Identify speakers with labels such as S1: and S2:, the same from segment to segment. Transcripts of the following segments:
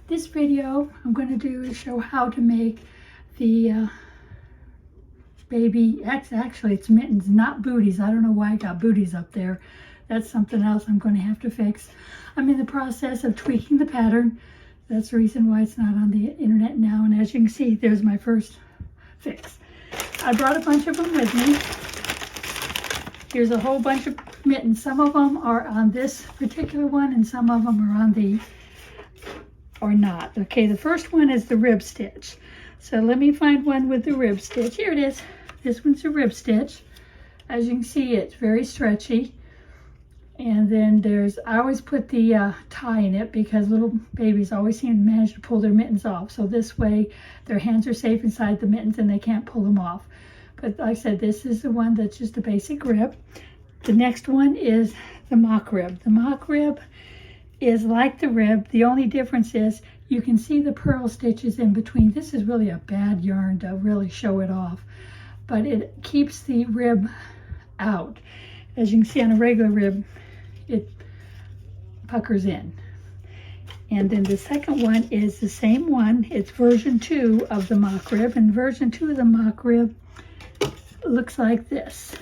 S1: This video I'm going to do is show how to make the baby, actually it's mittens, not booties. I don't know why I got booties up there. That's something else I'm going to have to fix. I'm in the process of tweaking the pattern. That's the reason why it's not on the internet now. And as you can see, there's my first fix. I brought a bunch of them with me. Here's a whole bunch of mittens. Some of them are on this particular one and some of them are on the, or not. Okay, the first one is the rib stitch. So let me find one with the rib stitch. Here it is. This one's a rib stitch. As you can see, it's very stretchy. And then there's, I always put the tie in it because little babies always seem to manage to pull their mittens off. So this way their hands are safe inside the mittens and they can't pull them off. But like I said, this is the one that's just a basic rib. The next one is the mock rib. The mock rib is like the rib. The only difference is you can see the purl stitches in between. This is really a bad yarn to really show it off, but it keeps the rib out. As you can see on a regular rib, it puckers in. And then the second one is the same one. It's version 2 of the mock rib, and version 2 of the mock rib looks like this.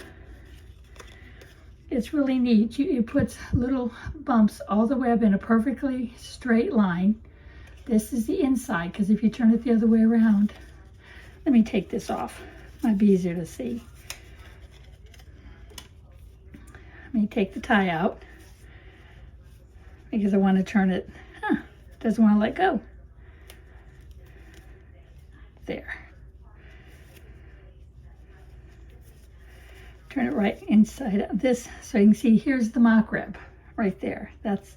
S1: It's really neat. It puts little bumps all the way up in a perfectly straight line. This is the inside, because if you turn it the other way around, let me take this off. Might be easier to see. Let me take the tie out because I want to turn it. Doesn't want to let go. There. Turn it right inside of this so you can see here's the mock rib right there. That's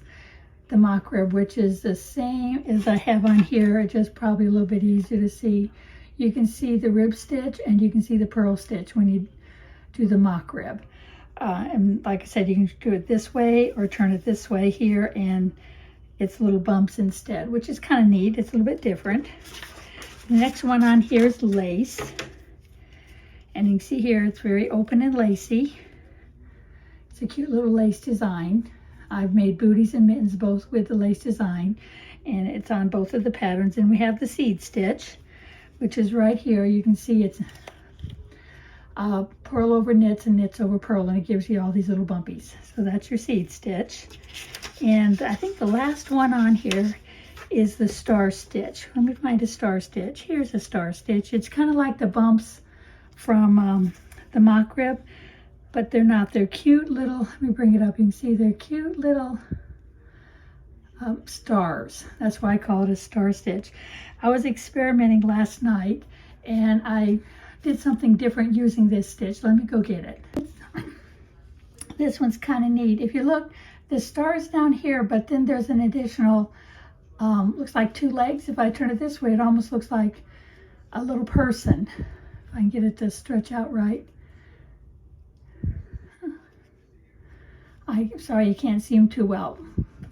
S1: the mock rib, which is the same as I have on here, just probably a little bit easier to see. You can see the rib stitch and you can see the purl stitch when you do the mock rib. And like I said, you can do it this way or turn it this way here, and it's little bumps instead, which is kind of neat. It's a little bit different. The next one on here is lace. And you can see here, it's very open and lacy. It's a cute little lace design. I've made booties and mittens both with the lace design, and it's on both of the patterns. And we have the seed stitch, which is right here. You can see it's purl over knits and knits over purl, and it gives you all these little bumpies. So that's your seed stitch. And I think the last one on here is the star stitch. Let me find a star stitch. Here's a star stitch. It's kind of like the bumps from the mock rib, but they're not. They're cute little, let me bring it up, you can see they're cute little stars. That's why I call it a star stitch. I was experimenting last night and I did something different using this stitch. Let me go get it. This one's kind of neat. If you look, the star's down here, but then there's an additional, looks like 2 legs. If I turn it this way, it almost looks like a little person. If I can get it to stretch out right. I'm sorry you can't see them too well.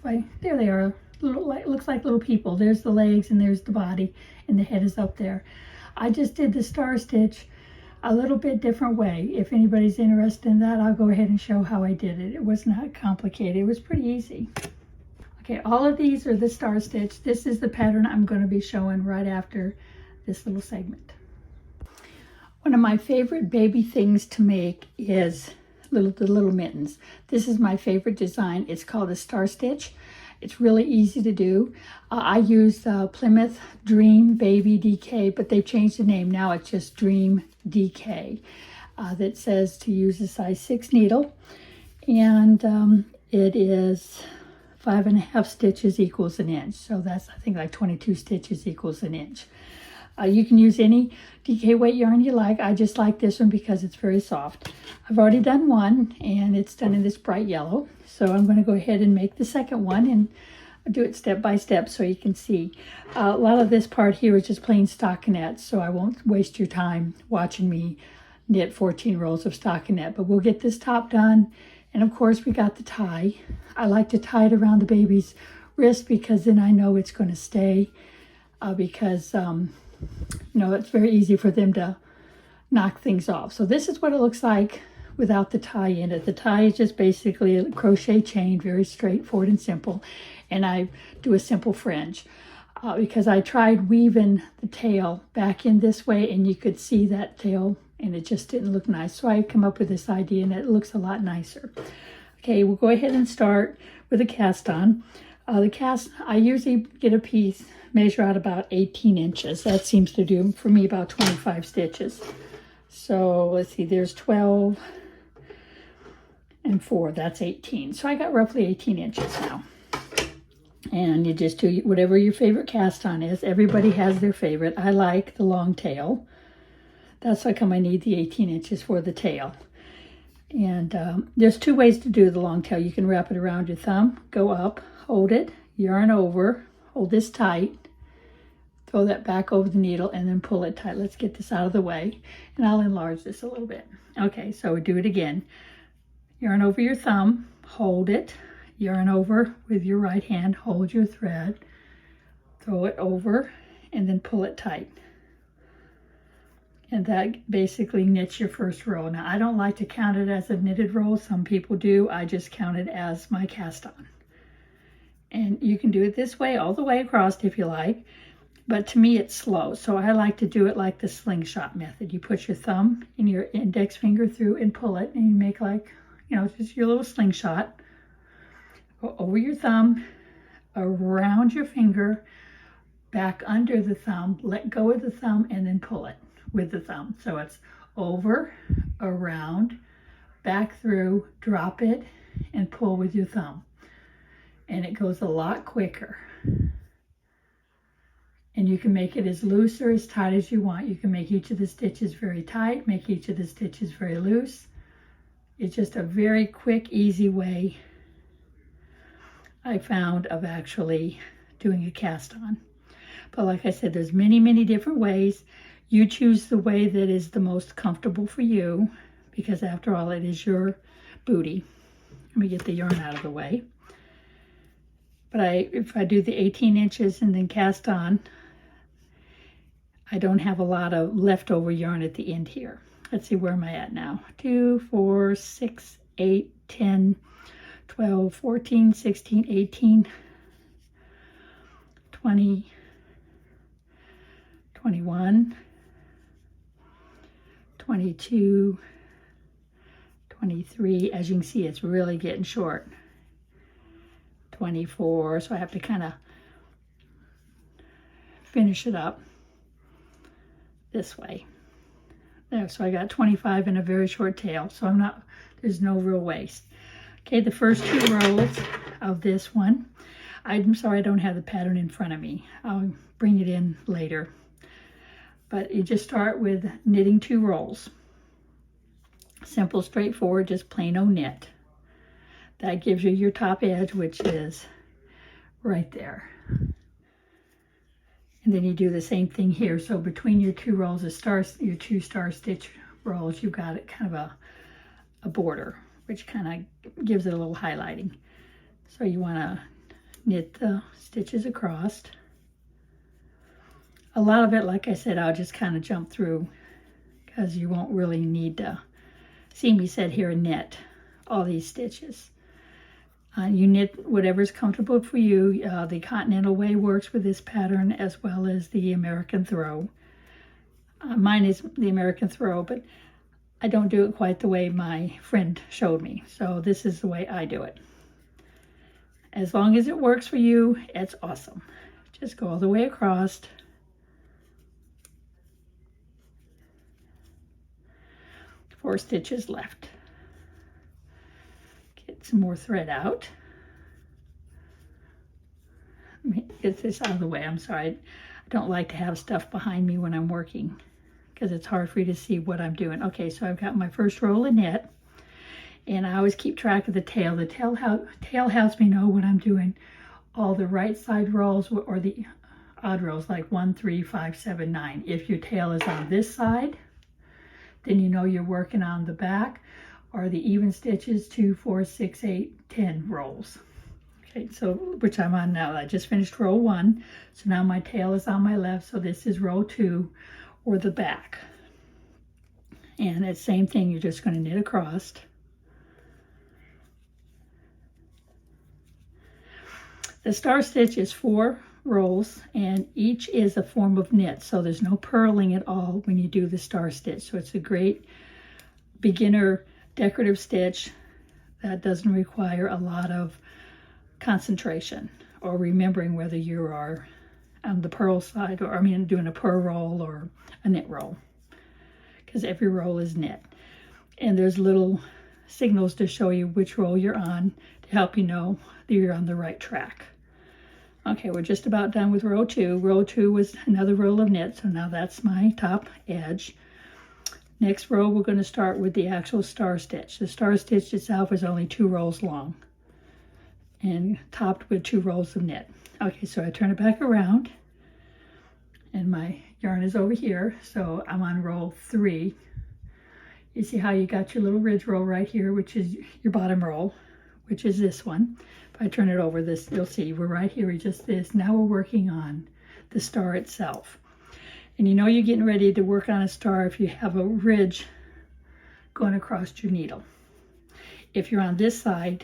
S1: There they are. Looks like little people. There's the legs and there's the body, and the head is up there. I just did the star stitch a little bit different way. If anybody's interested in that, I'll go ahead and show how I did it. It was not complicated. It was pretty easy. Okay, all of these are the star stitch. This is the pattern I'm going to be showing right after this little segment. One of my favorite baby things to make is the little mittens. This is my favorite design. It's called a star stitch. It's really easy to do. I use Plymouth DreamDK, but they've changed the name. Now it's just DreamDK. That says to use a size 6 needle. And it is 5.5 stitches equals an inch. So that's, I think, like 22 stitches equals an inch. You can use any DK weight yarn you like. I just like this one because it's very soft. I've already done one, and it's done in this bright yellow. So I'm going to go ahead and make the second one and do it step by step so you can see. A lot of this part here is just plain stockinette, so I won't waste your time watching me knit 14 rows of stockinette. But we'll get this top done. And of course, we got the tie. I like to tie it around the baby's wrist because then I know it's going to stay you know, it's very easy for them to knock things off. So this is what it looks like without the tie in it. The tie is just basically a crochet chain, very straightforward and simple. And I do a simple fringe. because I tried weaving the tail back in this way and you could see that tail and it just didn't look nice. So I come up with this idea and it looks a lot nicer. Okay, we'll go ahead and start with a cast on. I usually get a piece, measure out about 18 inches. That seems to do for me about 25 stitches. So let's see, there's 12 and 4, that's 18. So I got roughly 18 inches now. And you just do whatever your favorite cast on is. Everybody has their favorite. I like the long tail. That's how come I need the 18 inches for the tail. And there's 2 ways to do the long tail. You can wrap it around your thumb, go up, hold it, yarn over, hold this tight, throw that back over the needle, and then pull it tight. Let's get this out of the way, and I'll enlarge this a little bit. Okay, so we do it again. Yarn over your thumb, hold it, yarn over with your right hand, hold your thread, throw it over, and then pull it tight. And that basically knits your first row. Now, I don't like to count it as a knitted row. Some people do. I just count it as my cast on. And you can do it this way all the way across if you like. But to me, it's slow. So I like to do it like the slingshot method. You put your thumb and your index finger through and pull it. And you make like, just your little slingshot. Go over your thumb, around your finger, back under the thumb, let go of the thumb, and then pull it with the thumb. So it's over, around, back through, drop it, and pull with your thumb. And it goes a lot quicker. And you can make it as loose or as tight as you want. You can make each of the stitches very tight, make each of the stitches very loose. It's just a very quick, easy way I found of actually doing a cast on. But like I said, there's many, many different ways. You choose the way that is the most comfortable for you, because after all, it is your booty. Let me get the yarn out of the way. But if I do the 18 inches and then cast on, I don't have a lot of leftover yarn at the end here. Let's see, where am I at now? 2, 4, 6, 8, 10, 12, 14, 16, 18, 20, 21, 22, 23. As you can see, it's really getting short. 24, so I have to kind of finish it up this way. There, so I got 25 in a very short tail, so there's no real waste. Okay, the first 2 rows of this one, I'm sorry I don't have the pattern in front of me. I'll bring it in later. But you just start with knitting 2 rows. Simple, straightforward, just plain old knit. That gives you your top edge, which is right there. And then you do the same thing here. So between your 2 rows of your 2 star stitch rows, you've got it kind of a border, which kind of gives it a little highlighting. So you want to knit the stitches across. A lot of it, like I said, I'll just kind of jump through because you won't really need to see me sit here and knit all these stitches. You knit whatever's comfortable for you. The Continental Way works with this pattern as well as the American Throw. Mine is the American Throw, but I don't do it quite the way my friend showed me. So this is the way I do it. As long as it works for you, it's awesome. Just go all the way across. Four stitches left. Get some more thread out. Let me get this out of the way. I'm sorry. I don't like to have stuff behind me when I'm working because it's hard for you to see what I'm doing. Okay, so I've got my first roll of knit, and I always keep track of the tail. The tail helps me know when I'm doing all the right side rolls or the odd rolls, like 1, 3, 5, 7, 9. If your tail is on this side, then you know you're working on the back, or the even stitches, 2, 4, 6, 8, 10 rolls. Okay, so which I'm on now. I just finished row 1, so now my tail is on my left, so this is row 2, or the back. And it's same thing, you're just going to knit across. The star stitch is 4 rows, and each is a form of knit, so there's no purling at all when you do the star stitch. So it's a great beginner decorative stitch that doesn't require a lot of concentration or remembering whether you are on the purl side, or doing a purl roll or a knit roll, because every roll is knit. And there's little signals to show you which roll you're on to help you know that you're on the right track. Okay, we're just about done with row 2. Row 2 was another roll of knit, so now that's my top edge. Next row, we're going to start with the actual star stitch. The star stitch itself is only 2 rows long and topped with 2 rows of knit. Okay, so I turn it back around and my yarn is over here, so I'm on row 3. You see how you got your little ridge roll right here, which is your bottom roll, which is this one. If I turn it over, this, you'll see we're right here, just this. Now we're working on the star itself. And you know you're getting ready to work on a star if you have a ridge going across your needle. If you're on this side,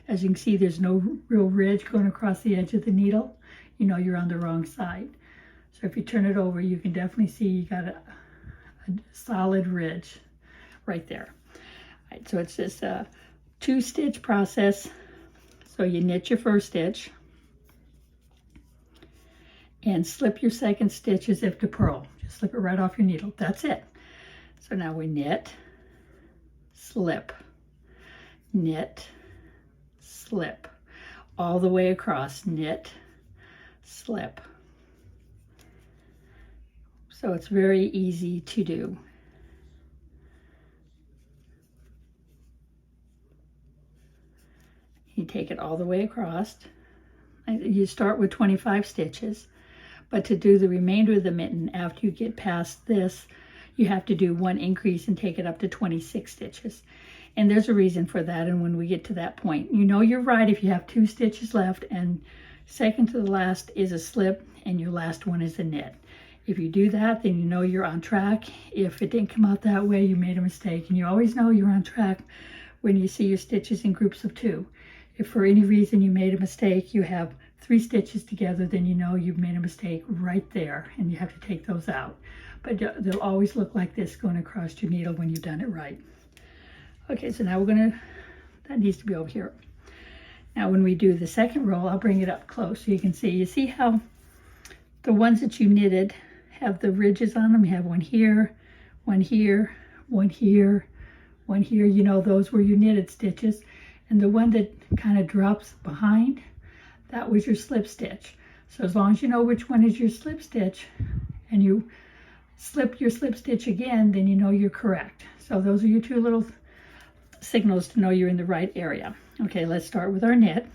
S1: as you can see, there's no real ridge going across the edge of the needle. You know you're on the wrong side. So if you turn it over, you can definitely see you got a solid ridge right there. All right, so it's just a 2-stitch process. So you knit your first stitch and slip your second stitch as if to purl. Just slip it right off your needle. That's it. So now we knit, slip, knit, slip, all the way across, knit, slip. So it's very easy to do. You take it all the way across. You start with 25 stitches, but to do the remainder of the mitten, after you get past this, you have to do 1 increase and take it up to 26 stitches. And there's a reason for that, and when we get to that point, you know you're right if you have 2 stitches left, and second to the last is a slip, and your last one is a knit. If you do that, then you know you're on track. If it didn't come out that way, you made a mistake, and you always know you're on track when you see your stitches in groups of 2. If for any reason you made a mistake, you have 3 stitches together, then you know you've made a mistake right there, and you have to take those out. But they'll always look like this going across your needle when you've done it right. Okay, so now that needs to be over here. Now when we do the second row, I'll bring it up close so you can see. You see how the ones that you knitted have the ridges on them? You have one here, one here, one here, one here. You know those were your knitted stitches. And the one that kind of drops behind, that was your slip stitch. So as long as you know which one is your slip stitch and you slip your slip stitch again, then you know you're correct. So those are your 2 little signals to know you're in the right area. Okay, let's start with our knit.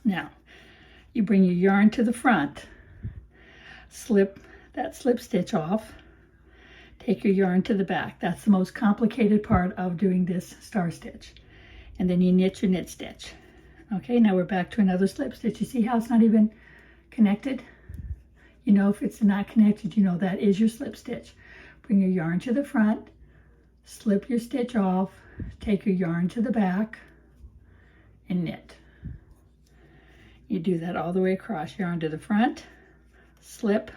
S1: Now, you bring your yarn to the front, slip that slip stitch off, take your yarn to the back. That's the most complicated part of doing this star stitch. And then you knit your knit stitch. Okay, now we're back to another slip stitch. You see how it's not even connected? You know if it's not connected, you know that is your slip stitch. Bring your yarn to the front, slip your stitch off, take your yarn to the back, and knit. You do that all the way across. Yarn to the front, slip,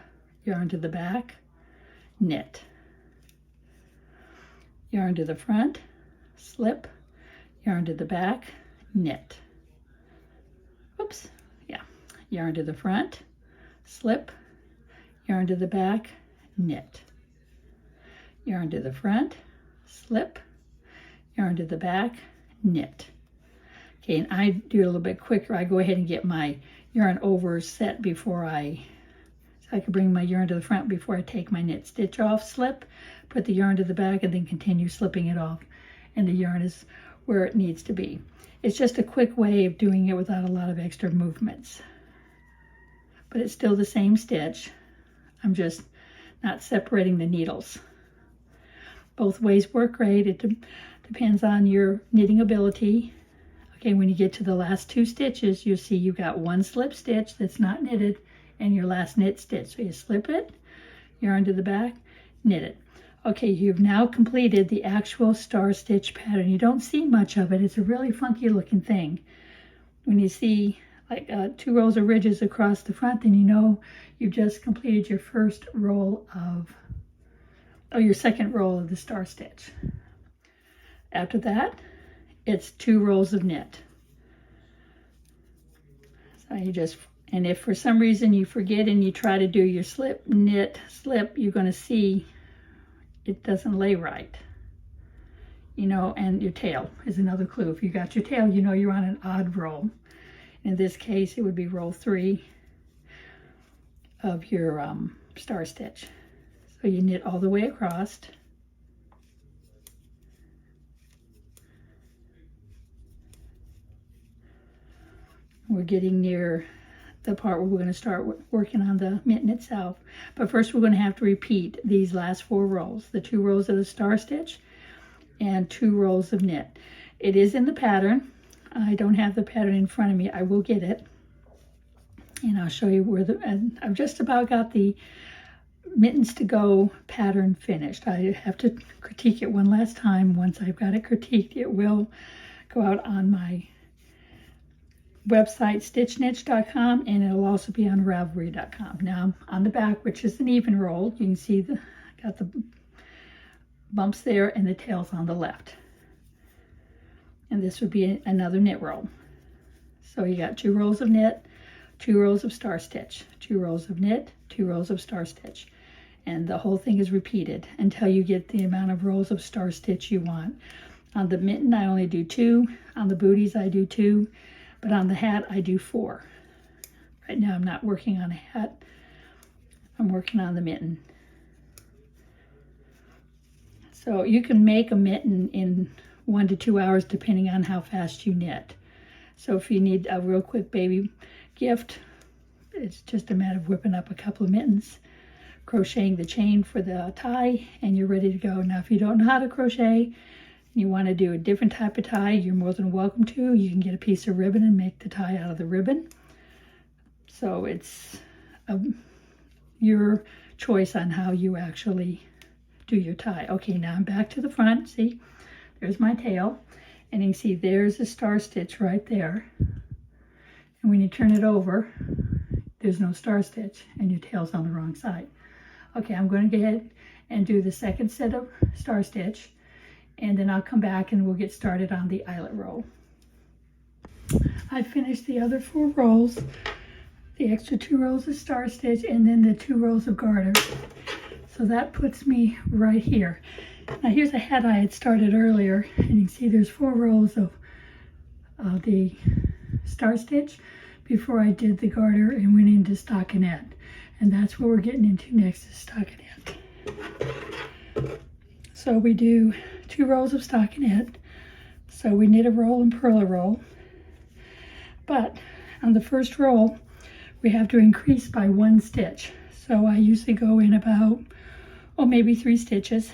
S1: yarn to the back, knit. Yarn to the front, slip, yarn to the back, knit. Oops, yeah. Yarn to the front, slip, yarn to the back, knit. Yarn to the front, slip, yarn to the back, knit. Okay, and I do it a little bit quicker. I go ahead and get my yarn over set before so I can bring my yarn to the front before I take my knit stitch off, slip, put the yarn to the back, and then continue slipping it off. And the yarn is where it needs to be. It's just a quick way of doing it without a lot of extra movements. But it's still the same stitch. I'm just not separating the needles. Both ways work great. It depends on your knitting ability. Okay, when you get to the last 2 stitches, you'll see you've got 1 slip stitch that's not knitted and your last knit stitch. So you slip it, yarn to the back, knit it. Okay, you've now completed the actual star stitch pattern. You don't see much of it. It's a really funky looking thing. When you see like 2 rows of ridges across the front, then you know you've just completed your first roll of, your second roll of the star stitch. After that, it's 2 rows of knit. So you just, and if for some reason you forget and you try to do your slip, knit, slip, you're going to see it doesn't lay right. You know, and your tail is another clue. If you got your tail, you know you're on an odd roll. In this case, it would be roll 3 of your star stitch. So you knit all the way across. We're getting near the part where we're going to start working on the mitten itself. But first we're going to have to repeat these last 4 rows. The 2 rows of the star stitch and 2 rows of knit. It is in the pattern. I don't have the pattern in front of me. I will get it. And I'll show you where and I've just about got the Mittens to Go pattern finished. I have to critique it one last time. Once I've got it critiqued, it will go out on my website, stitchniche.com, and it'll also be on ravelry.com. Now, on the back, which is an even roll, you can see got the bumps there and the tails on the left. And this would be another knit row. So you got 2 rows of knit, 2 rows of star stitch, 2 rows of knit, 2 rows of star stitch. And the whole thing is repeated until you get the amount of rows of star stitch you want. On the mitten, I only do 2. On the booties, I do 2. But on the hat, I do 4. Right now, I'm not working on a hat. I'm working on the mitten. So you can make a mitten in 1 to 2 hours depending on how fast you knit. So if you need a real quick baby gift, it's just a matter of whipping up a couple of mittens, crocheting the chain for the tie, and you're ready to go. Now if you don't know how to crochet, you want to do a different type of tie, you're more than welcome to. You can get a piece of ribbon and make the tie out of the ribbon. So it's your choice on how you actually do your tie. Okay, now I'm back to the front. See, there's my tail. And you can see there's a star stitch right there. And when you turn it over, there's no star stitch and your tail's on the wrong side. Okay, I'm going to go ahead and do the second set of star stitch, and then I'll come back and we'll get started on the eyelet row. I finished the other 4 rows, the extra 2 rows of star stitch, and then the 2 rows of garter. So that puts me right here. Now here's a hat I had started earlier, and you can see there's 4 rows of the star stitch before I did the garter and went into stockinette. And that's what we're getting into next, is stockinette. So we do 2 rows of stockinette. So we knit a roll and purl a roll. But on the first roll, we have to increase by 1 stitch. So I usually go in about, maybe 3 stitches.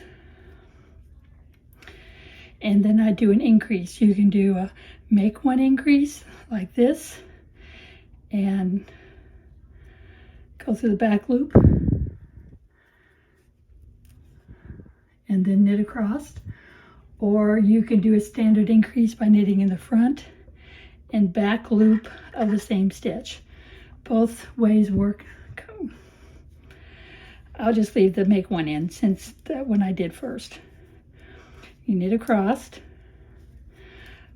S1: And then I do an increase. You can do a make 1 increase like this and go through the back loop and then knit across. Or you can do a standard increase by knitting in the front and back loop of the same stitch. Both ways work. I'll just leave the make 1 in since that one I did first. You knit across.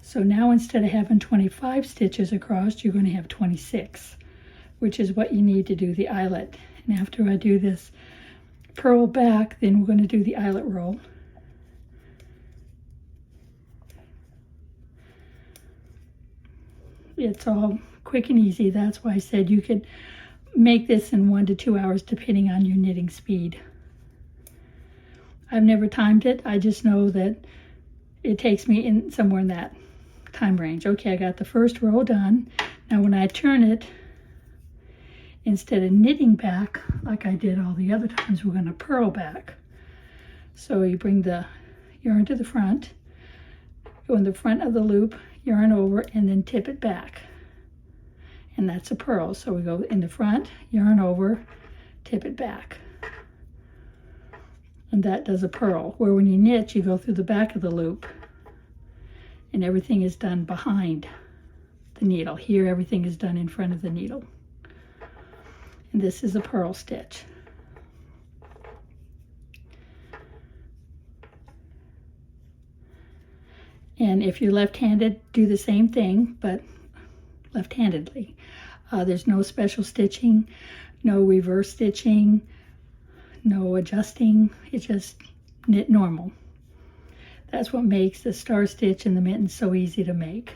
S1: So now instead of having 25 stitches across, you're going to have 26, which is what you need to do the eyelet. And after I do this purl back, then we're going to do the eyelet roll. It's all quick and easy. That's why I said you could make this in 1 to 2 hours depending on your knitting speed. I've never timed it. I just know that it takes me in somewhere in that time range. Okay, I got the first row done. Now when I turn it, instead of knitting back like I did all the other times, we're going to purl back. So you bring the yarn to the front, go in the front of the loop, yarn over, and then tip it back. And that's a purl. So we go in the front, yarn over, tip it back. And that does a purl. Where when you knit, you go through the back of the loop and everything is done behind the needle. Here everything is done in front of the needle. And this is a purl stitch. And if you're left-handed, do the same thing, but left-handedly. There's no special stitching, no reverse stitching, no adjusting. It's just knit normal. That's what makes the star stitch and the mittens so easy to make.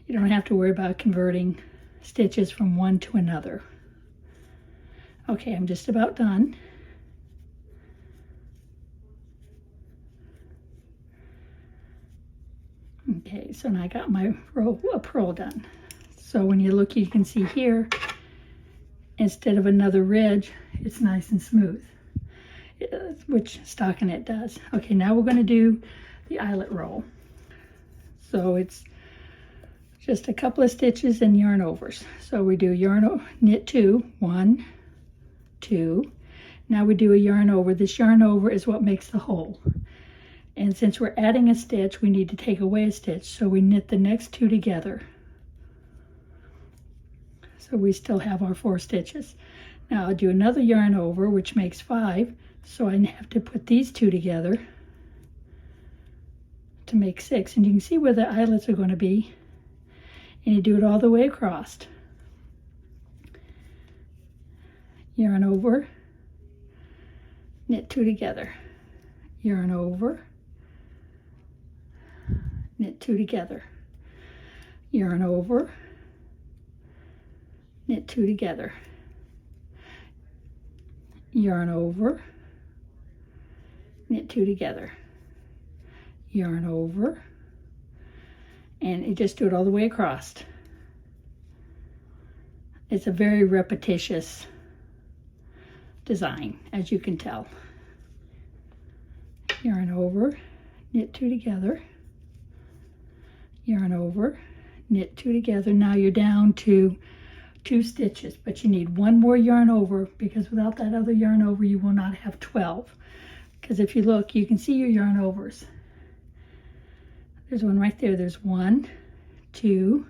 S1: You don't have to worry about converting stitches from one to another. Okay, I'm just about done. Okay, so now I got my row of purl done. So when you look, you can see here, instead of another ridge, it's nice and smooth, which stockinette does. Okay, now we're going to do the eyelet roll. So it's just a couple of stitches and yarn overs. So we do knit 2, 1, 2. Now we do a yarn over. This yarn over is what makes the hole. And since we're adding a stitch, we need to take away a stitch. So we knit the next 2 together. So we still have our 4 stitches. Now I'll do another yarn over, which makes 5. So I have to put these 2 together to make 6. And you can see where the eyelets are going to be. And you do it all the way across. Yarn over, knit 2 together. Yarn over, knit 2 together. Yarn over, knit 2 together. Yarn over, knit 2 together. Yarn over, and you just do it all the way across. It's a very repetitious design, as you can tell. Yarn over, knit 2 together. Yarn over, knit 2 together. Now you're down to 2 stitches, but you need 1 more yarn over, because without that other yarn over you will not have 12. Because if you look, you can see your yarn overs. There's one right there. There's 1, 2,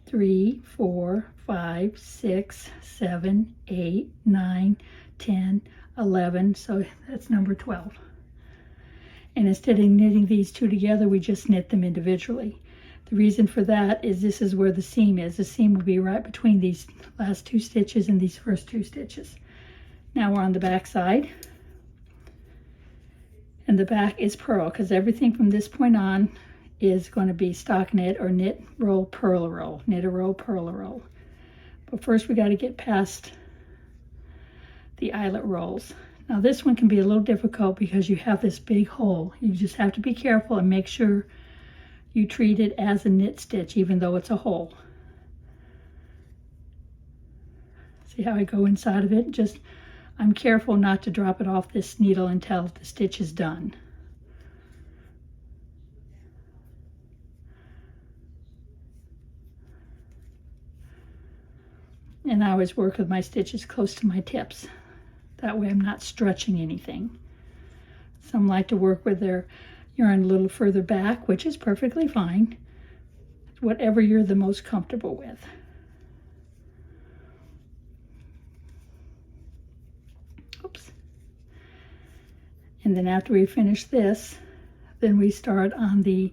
S1: 3, 4, 5, 6, 7, 8, 9, 10, 11. So that's number 12. And instead of knitting these 2 together, we just knit them individually. The reason for that is this is where the seam is. The seam will be right between these last 2 stitches and these first 2 stitches. Now we're on the back side. And the back is purl, because everything from this point on is going to be stockinette or knit, roll, purl, roll. Knit a roll, purl a roll. But first we got to get past the eyelet rolls. Now this one can be a little difficult because you have this big hole. You just have to be careful and make sure you treat it as a knit stitch, even though it's a hole. See how I go inside of it? Just, I'm careful not to drop it off this needle until the stitch is done. And I always work with my stitches close to my tips. That way I'm not stretching anything. Some like to work with their yarn a little further back, which is perfectly fine. Whatever you're the most comfortable with. Oops. And then after we finish this, then we start on the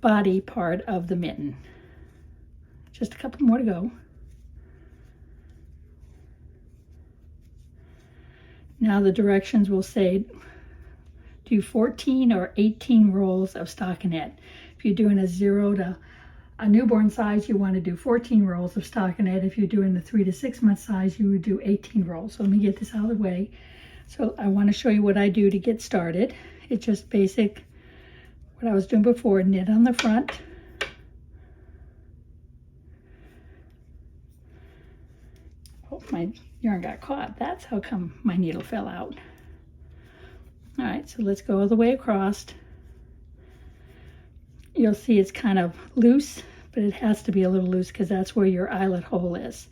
S1: body part of the mitten. Just a couple more to go. Now the directions will say do 14 or 18 rolls of stockinette. If you're doing a 0 to a newborn size, you want to do 14 rolls of stockinette. If you're doing the 3 to 6 month size, you would do 18 rolls. So let me get this out of the way. So I want to show you what I do to get started. It's just basic, what I was doing before, knit on the front. Oh, my yarn got caught. That's how come my needle fell out. All right, so let's go all the way across. You'll see it's kind of loose, but it has to be a little loose because that's where your eyelet hole is.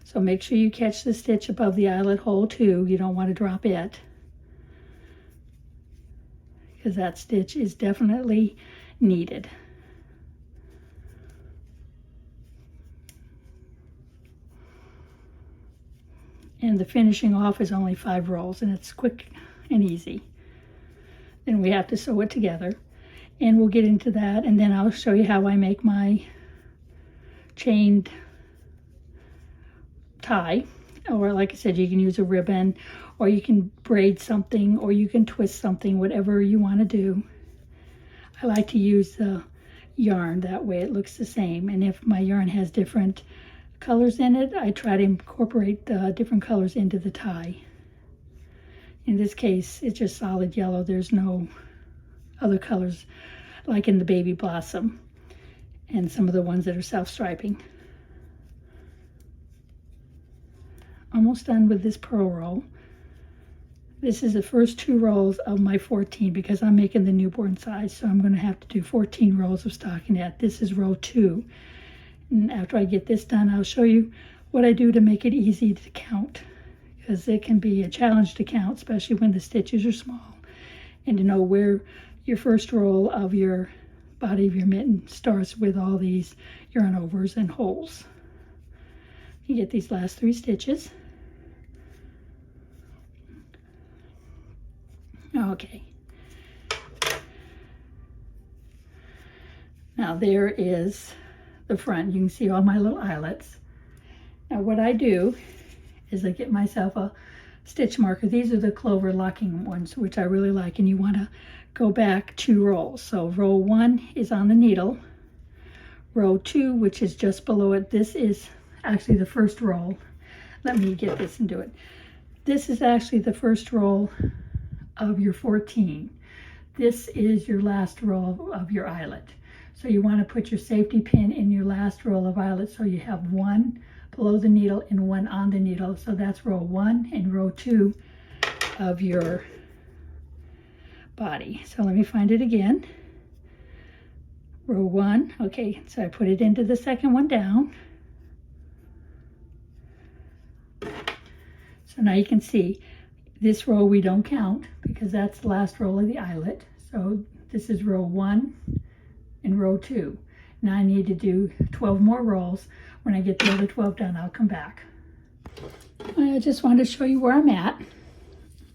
S1: So make sure you catch the stitch above the eyelet hole too. You don't want to drop it, because that stitch is definitely needed. And the finishing off is only 5 rolls, and it's quick and easy. Then we have to sew it together, and we'll get into that, and then I'll show you how I make my chained tie. Or like I said, you can use a ribbon, or you can braid something, or you can twist something, whatever you want to do. I like to use the yarn, that way it looks the same. And if my yarn has different colors in it, I try to incorporate the different colors into the tie. In this case, it's just solid yellow. There's no other colors like in the baby blossom and some of the ones that are self-striping. Almost done with this purl roll. This is the first 2 rows of my 14 because I'm making the newborn size, so I'm going to have to do 14 rows of stockinette. This is row 2. And after I get this done, I'll show you what I do to make it easy to count, because it can be a challenge to count, especially when the stitches are small, and to know where your first roll of your body of your mitten starts with all these yarn overs and holes. You get these last 3 stitches. Okay. Now there is the front. You can see all my little eyelets. Now what I do is I get myself a stitch marker. These are the clover locking ones, which I really like, and you want to go back 2 rows. So row 1 is on the needle. Row 2, which is just below it, this is actually the first roll. Let me get this and do it. This is actually the first roll of your 14. This is your last roll of your eyelet. So you want to put your safety pin in your last roll of eyelet, so you have 1 below the needle and 1 on the needle. So that's row 1 and row 2 of your body. So let me find it again. Row 1, okay, so I put it into the second one down. So now you can see this row we don't count because that's the last roll of the eyelet. So this is row 1 and row 2. Now I need to do 12 more rolls. When I get the other 12 done, I'll come back. I just wanted to show you where I'm at.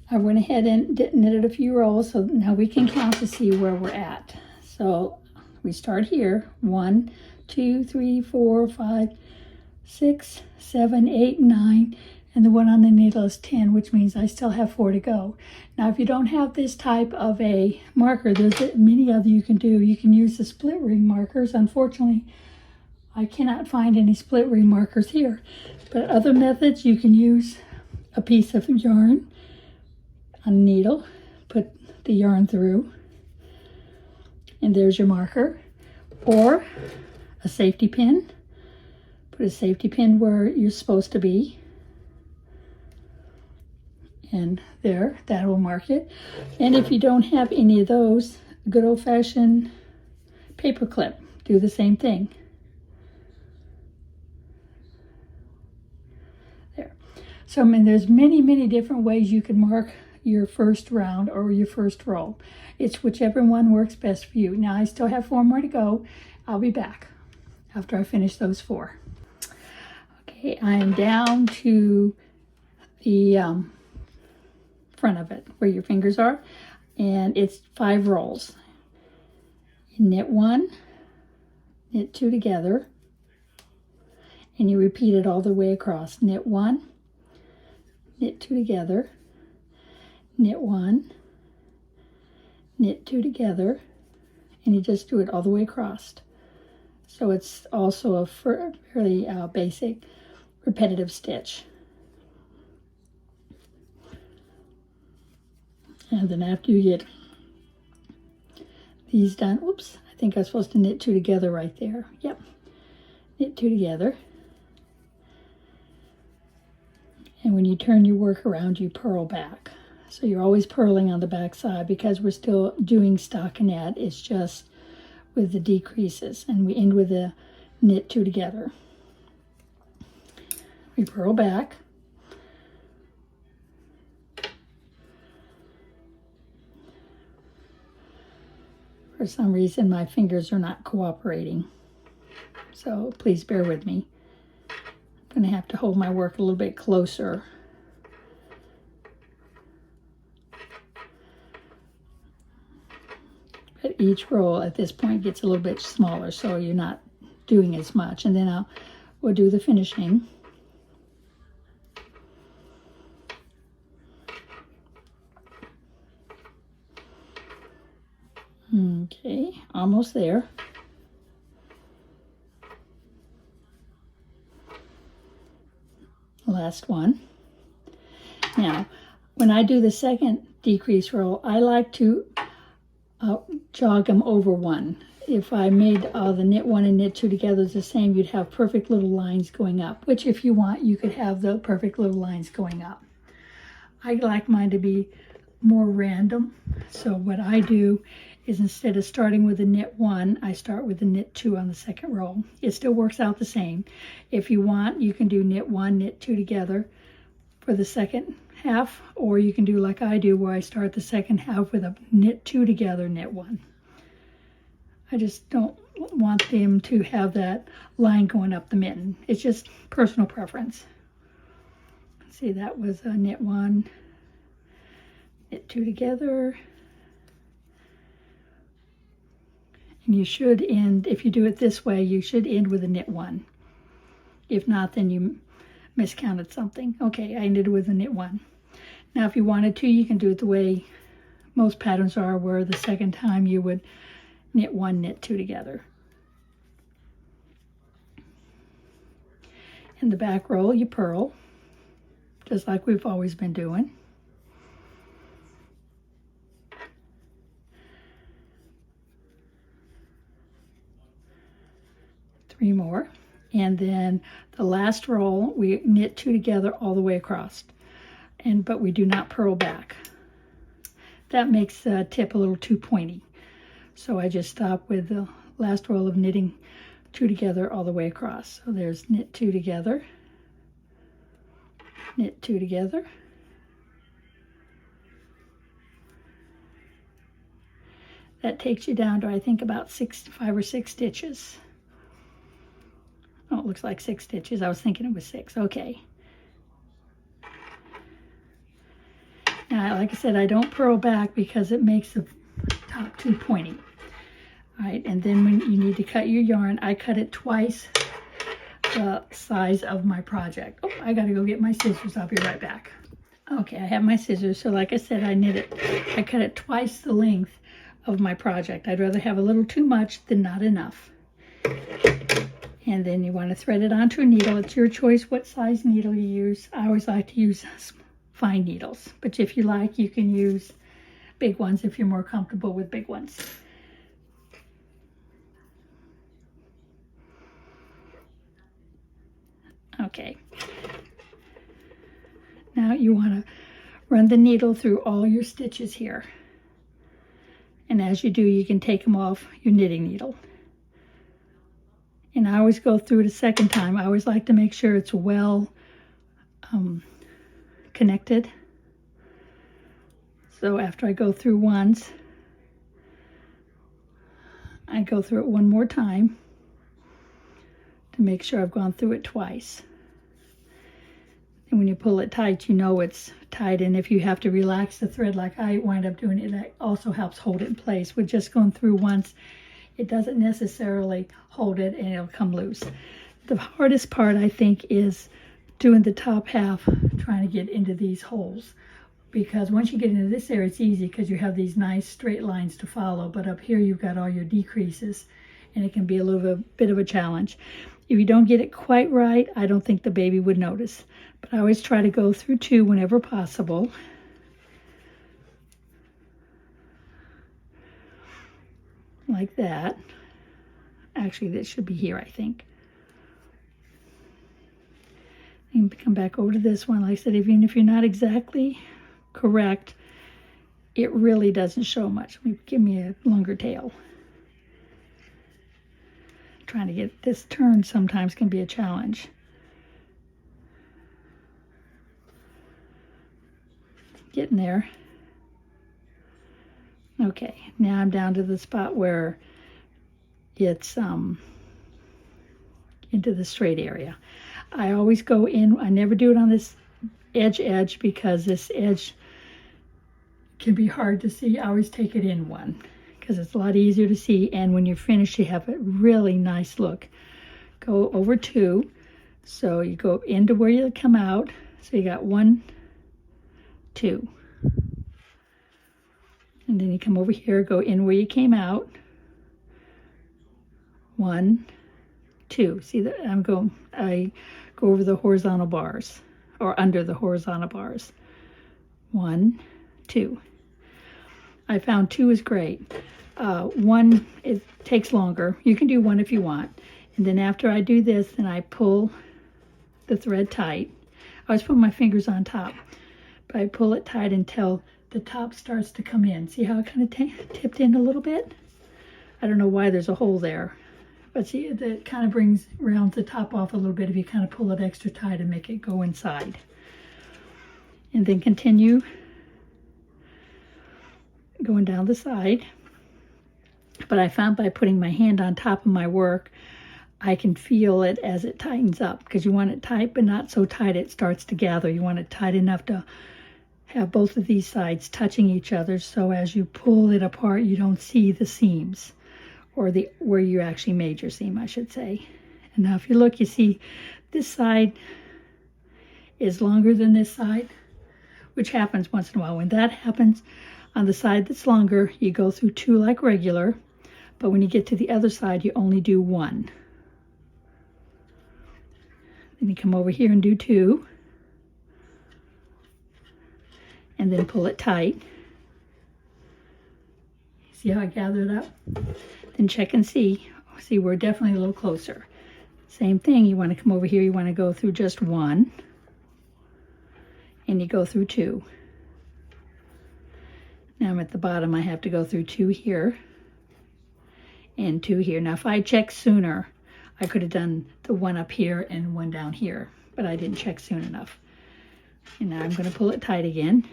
S1: I went ahead and knitted a few rolls, so now we can count to see where we're at. So we start here. 1, 2, 3, 4, 5, 6, 7, 8, 9. And the one on the needle is 10, which means I still have 4 to go. Now, if you don't have this type of a marker, there's many other you can do. You can use the split ring markers. Unfortunately, I cannot find any split ring markers here. But other methods, you can use a piece of yarn on a needle, put the yarn through, and there's your marker. Or a safety pin. Put a safety pin where you're supposed to be. And there, that will mark it. And if you don't have any of those, good old-fashioned paper clip, do the same thing. There. So, I mean, there's many, many different ways you can mark your first round or your first roll. It's whichever one works best for you. Now, I still have 4 more to go. I'll be back after I finish those 4. Okay, I am down to the front of it where your fingers are, and it's 5 rolls. You knit 1, knit 2 together, and you repeat it all the way across. Knit 1, knit 2 together, knit 1, knit 2 together, and you just do it all the way across. So it's also a fairly basic repetitive stitch. And then after you get these done, oops, I think I was supposed to knit 2 together right there. Yep, knit 2 together. And when you turn your work around, you purl back. So you're always purling on the back side because we're still doing stockinette. It's just with the decreases. And we end with a knit 2 together. We purl back. For some reason, my fingers are not cooperating. So please bear with me. I'm going to have to hold my work a little bit closer each roll at this point gets a little bit smaller, so you're not doing as much. And then we'll do the finishing. Okay, almost there. Last one. Now, when I do the second decrease roll, I like to jog them over one. If I made the knit one and knit two together the same, you'd have perfect little lines going up, which if you want, you could have the perfect little lines going up. I like mine to be more random. So what I do is instead of starting with a knit one, I start with a knit two on the second row. It still works out the same. If you want, you can do knit one, knit two together for the second half, or you can do like I do, where I start the second half with a knit two together, knit one. I just don't want them to have that line going up the mitten. It's just personal preference. See, that was a knit one, knit two together. And you should end, if you do it this way, you should end with a knit one. If not, then you miscounted something. Okay, I ended with a knit one. Now, if you wanted to, you can do it the way most patterns are, where the second time you would knit one, knit two together. In the back row, you purl, just like we've always been doing. Three more, and then the last roll we knit two together all the way across, but we do not purl back. That makes the tip a little too pointy, so I just stop with the last roll of knitting two together all the way across. So there's knit two together, knit two together, that takes you down to, I think, about 5 or 6 stitches. Oh, it looks like 6 stitches. I was thinking it was 6. Okay. Now, like I said, I don't purl back because it makes the top too pointy. All right, and then when you need to cut your yarn, I cut it twice the size of my project. Oh, I got to go get my scissors. I'll be right back. Okay, I have my scissors. So like I said, I cut it twice the length of my project. I'd rather have a little too much than not enough. And then you want to thread it onto a needle. It's your choice what size needle you use. I always like to use fine needles, but if you like, you can use big ones if you're more comfortable with big ones. Okay. Now you want to run the needle through all your stitches here. And as you do, you can take them off your knitting needle. And I always go through it a second time. I always like to make sure it's well connected. So after I go through once, I go through it one more time to make sure I've gone through it twice. And when you pull it tight, you know it's tight. And if you have to relax the thread like I wind up doing it, that also helps hold it in place. With just going through once, it doesn't necessarily hold it and it'll come loose. The hardest part, I think, is doing the top half, trying to get into these holes. Because once you get into this area, it's easy because you have these nice straight lines to follow. But up here, you've got all your decreases, and it can be a little bit of a challenge. If you don't get it quite right, I don't think the baby would notice. But I always try to go through 2 whenever possible. Like that. Actually, that should be here, I think. And come back over to this one. Like I said, even if you're not exactly correct, it really doesn't show much. Give me a longer tail. Trying to get this turned sometimes can be a challenge. Getting there. Okay, now I'm down to the spot where it's into the straight area. I always go in, I never do it on this edge because this edge can be hard to see. I always take it in one because it's a lot easier to see, and when you're finished you have a really nice look. Go over 2, so you go into where you come out, so you got 1, 2, and then you come over here, go in where you came out, 1, 2. See that I go over the horizontal bars, or under the horizontal bars. 1, 2. I found 2 is great. 1, it takes longer. You can do 1 if you want. And then after I do this, then I pull the thread tight. I always put my fingers on top, but I pull it tight until the top starts to come in. See how it kind of tipped in a little bit? I don't know why there's a hole there, but see, that kind of rounds the top off a little bit if you kind of pull it extra tight and make it go inside. And then continue going down the side. But I found by putting my hand on top of my work, I can feel it as it tightens up, because you want it tight but not so tight it starts to gather. You want it tight enough to have both of these sides touching each other, so as you pull it apart you don't see the seams, or where you actually made your seam, I should say. And now if you look, you see this side is longer than this side, which happens once in a while. When that happens, on the side that's longer, you go through 2 like regular, but when you get to the other side, you only do 1. Then you come over here and do 2, and then pull it tight. See how I gather it up? Then check and see. See, we're definitely a little closer. Same thing, you want to come over here, you want to go through just 1, and you go through 2. Now I'm at the bottom, I have to go through 2 here and 2 here. Now if I checked sooner, I could have done the 1 up here and 1 down here, but I didn't check soon enough. And now I'm going to pull it tight again.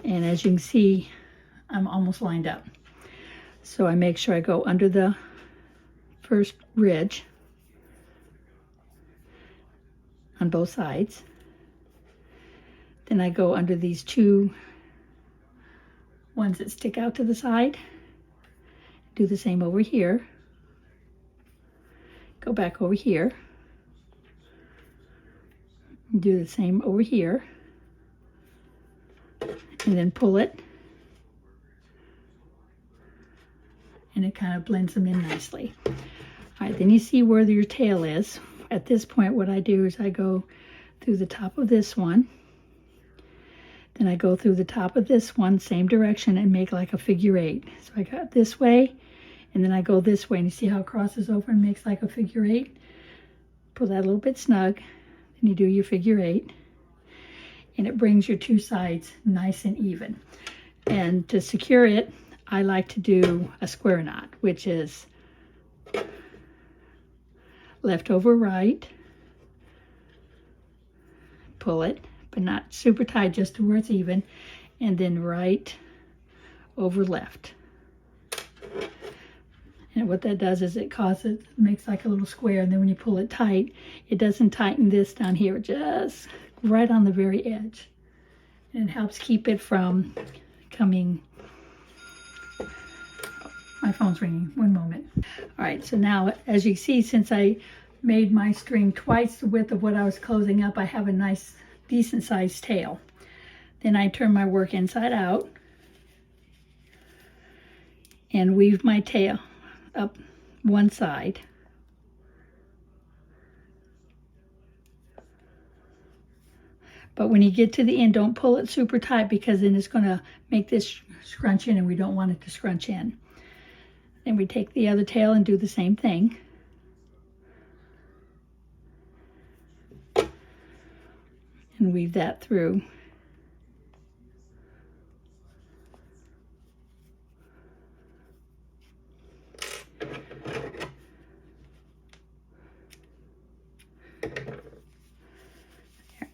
S1: And as you can see, I'm almost lined up. So I make sure I go under the first ridge on both sides. Then I go under these 2 ones that stick out to the side. Do the same over here. Go back over here. Do the same over here. And then pull it. And it kind of blends them in nicely. All right, then you see where your tail is. At this point, what I do is I go through the top of this one. Then I go through the top of this one, same direction, and make like a figure 8. So I got this way, and then I go this way, and you see how it crosses over and makes like a figure 8? Pull that a little bit snug, then you do your figure 8, and it brings your 2 sides nice and even. And to secure it, I like to do a square knot, which is left over right, pull it, but not super tight, just to where it's even, and then right over left. And what that does is it makes like a little square, and then when you pull it tight, it doesn't tighten this down here, just right on the very edge. And it helps keep it from coming. My phone's ringing, one moment. All right, so now as you see, since I made my string twice the width of what I was closing up, I have a nice decent sized tail. Then I turn my work inside out and weave my tail up one side. But when you get to the end, don't pull it super tight, because then it's going to make this scrunch in, and we don't want it to scrunch in. Then we take the other tail and do the same thing. And weave that through.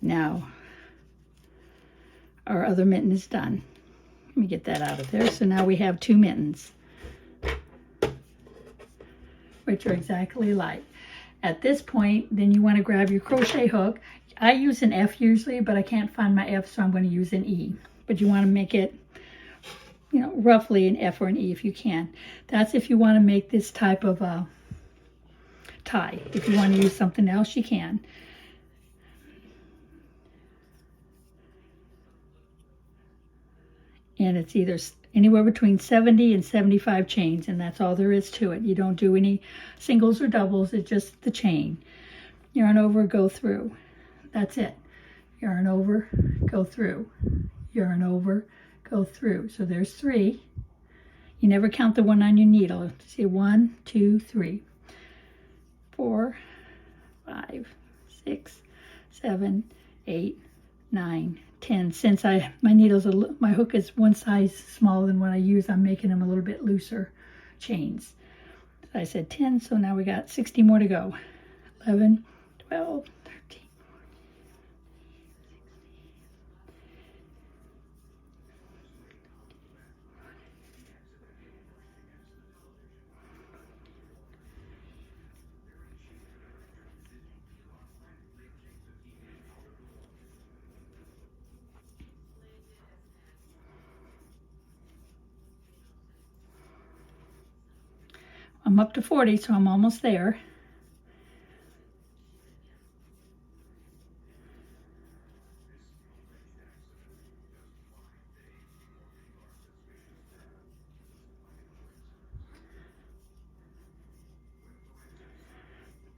S1: Now, our other mitten is done. Let me get that out of there. So now we have 2 mittens, which are exactly alike. At this point, then you want to grab your crochet hook. I use an F usually, but I can't find my F, so I'm going to use an E. But you want to make it you know, roughly an F or an E if you can. That's if you want to make this type of a tie. If you want to use something else, you can. And it's either anywhere between 70 and 75 chains, and that's all there is to it. You don't do any singles or doubles, it's just the chain. Yarn over, go through. That's it. Yarn over, go through. Yarn over, go through. So there's 3. You never count the one on your needle. See, 1, 2, 3, 4, 5, 6, 7, 8, 9, 10. Since my needles my hook is one size smaller than what I use, I'm making them a little bit looser chains. I said 10, so now we got 60 more to go. 11, 12, 13. I'm up to 40, so I'm almost there.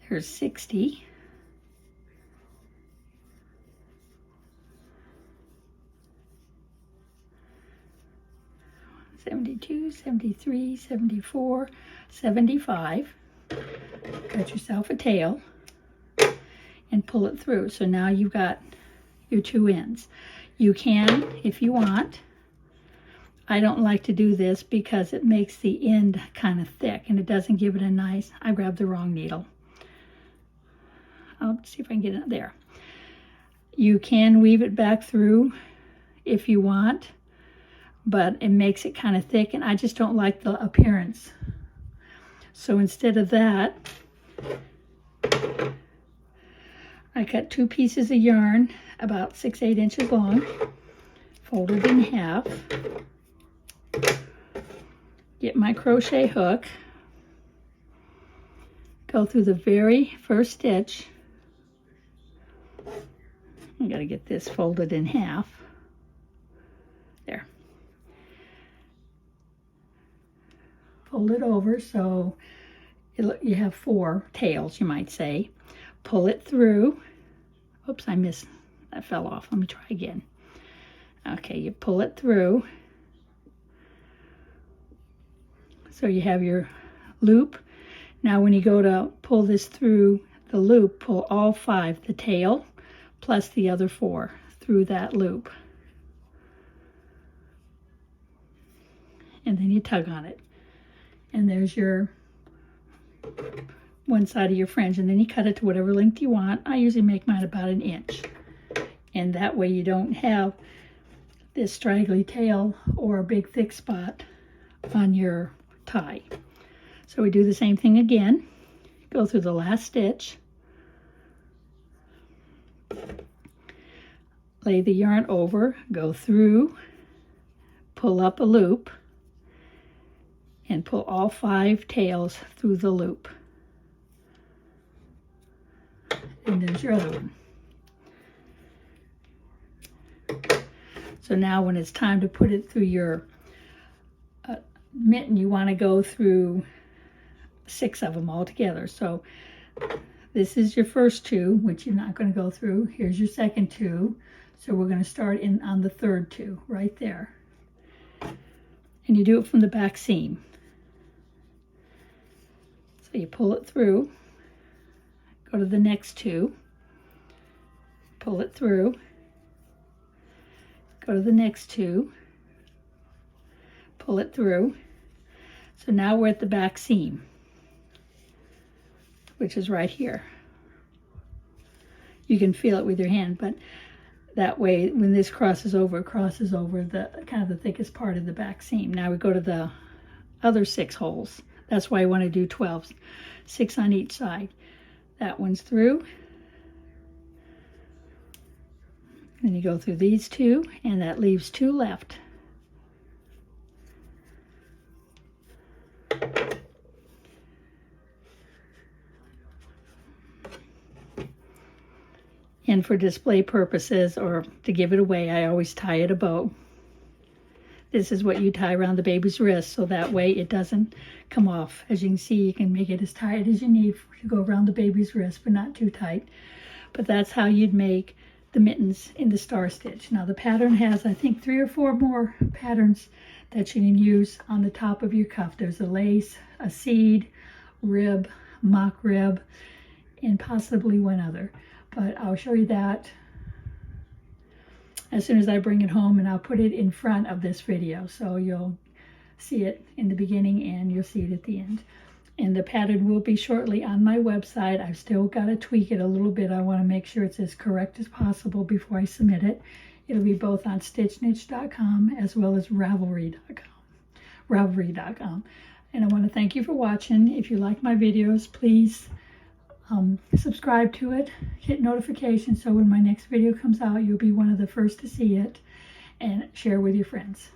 S1: There's 60. 72, 73, 74, 75. Cut yourself a tail and pull it through. So now you've got your 2 ends. You can, if you want. I don't like to do this because it makes the end kind of thick and it doesn't give it a nice, I grabbed the wrong needle. I'll see if I can get it there. You can weave it back through if you want, but it makes it kind of thick and I just don't like the appearance. So instead of that, I cut 2 pieces of yarn about 6-8 inches long, fold it in half, get my crochet hook, go through the very first stitch. I gotta get this folded in half. There. Fold it over so you have 4 tails, you might say. Pull it through. Oops, I missed. That fell off. Let me try again. Okay, you pull it through. So you have your loop. Now when you go to pull this through the loop, pull all 5, the tail plus the other 4 through that loop. And then you tug on it. And there's your one side of your fringe, and then you cut it to whatever length you want. I usually make mine about 1 inch. And that way you don't have this straggly tail or a big thick spot on your tie. So we do the same thing again. Go through the last stitch. Lay the yarn over, go through, pull up a loop, and pull all 5 tails through the loop. And there's your other one. So now when it's time to put it through your mitten, you want to go through 6 of them all together. So this is your first 2, which you're not going to go through. Here's your second 2. So we're going to start in on the third 2 right there. And you do it from the back seam. So you pull it through, go to the next 2, pull it through, go to the next 2, pull it through. So now we're at the back seam, which is right here. You can feel it with your hand, but that way when this crosses over, it crosses over the kind of the thickest part of the back seam. Now we go to the other 6 holes. That's why I want to do 12, 6 on each side. That one's through. Then you go through these 2, and that leaves 2 left. And for display purposes or to give it away, I always tie it a bow. This is what you tie around the baby's wrist, so that way it doesn't come off. As you can see, you can make it as tight as you need to go around the baby's wrist, but not too tight. But that's how you'd make the mittens in the star stitch. Now the pattern has, I think, 3 or 4 more patterns that you can use on the top of your cuff. There's a lace, a seed, rib, mock rib, and possibly one other. But I'll show you that as soon as I bring it home, and I'll put it in front of this video, so you'll see it in the beginning and you'll see it at the end. And the pattern will be shortly on my website. I've still got to tweak it a little bit. I want to make sure it's as correct as possible before I submit it. It'll be both on stitchniche.com as well as ravelry.com. And I want to thank you for watching. If you like my videos, please subscribe to it, hit notifications so when my next video comes out, you'll be one of the first to see it, and share with your friends.